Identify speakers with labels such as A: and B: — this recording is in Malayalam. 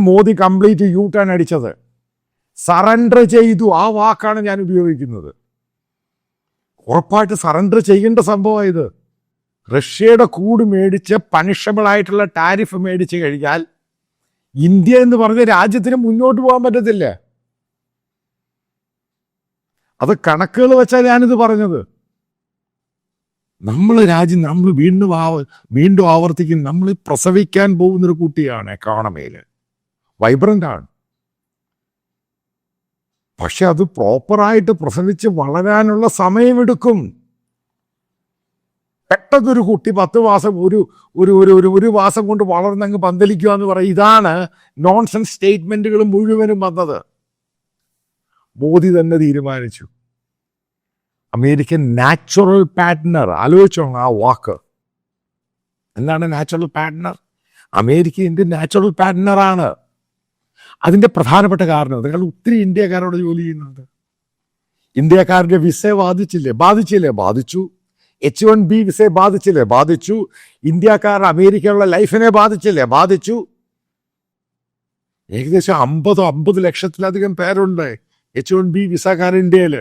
A: മോദി കംപ്ലീറ്റ് യൂ ടേൺ അടിച്ചത്. സറണ്ടർ ചെയ്തു, ആ വാക്കാണ് ഞാൻ ഉപയോഗിക്കുന്നത്. ഉറപ്പായിട്ട് സറണ്ടർ ചെയ്യേണ്ട സംഭവമാണ് ഇത്. റഷ്യയുടെ കൂട് മേടിച്ച് പണിഷബിൾ ആയിട്ടുള്ള ടാരിഫ് മേടിച്ച് കഴിഞ്ഞാൽ ഇന്ത്യ എന്ന് പറഞ്ഞ രാജ്യത്തിന് മുന്നോട്ട് പോകാൻ പറ്റത്തില്ല. അത് കണക്കുകൾ വെച്ചാൽ ഞാനിത് പറഞ്ഞത്. നമ്മൾ വീണ്ടും ആവർത്തിക്കും, നമ്മൾ പ്രസവിക്കാൻ പോകുന്നൊരു കുട്ടിയാണ്. എക്കോണമിയിൽ വൈബ്രൻ്റ് ആണ്, പക്ഷെ അത് പ്രോപ്പറായിട്ട് പ്രസവിച്ച് വളരാനുള്ള സമയമെടുക്കും. പെട്ടെന്നൊരു കുട്ടി 10 മാസം ഒരു മാസം കൊണ്ട് വളർന്നങ്ങ് പന്തലിക്കുക എന്ന് പറയും. ഇതാണ് നോൺസെൻസ് സ്റ്റേറ്റ്മെന്റുകൾ മുഴുവനും വന്നത്. മോദി തന്നെ തീരുമാനിച്ചു. അമേരിക്കൻ നാച്ചുറൽ പാർട്ട്ണർ, ആലോചിച്ചോണം ആ വാക്ക്. എന്താണ് natural partner? America Indian natural പാർട്ട്ണറാണ്. അതിൻ്റെ പ്രധാനപ്പെട്ട കാരണം, നിങ്ങൾ ഒത്തിരി ഇന്ത്യക്കാരോട് ജോലി ചെയ്യുന്നുണ്ട്. ഇന്ത്യക്കാരുടെ വിസയെ ബാധിച്ചു. H1B വിസയെ ബാധിച്ചു. ഇന്ത്യക്കാരുടെ അമേരിക്കയിലുള്ള ലൈഫിനെ ബാധിച്ചു. ഏകദേശം 50 ലക്ഷത്തിലധികം പേരുണ്ട് H1B വിസക്കാർ ഇന്ത്യയിൽ.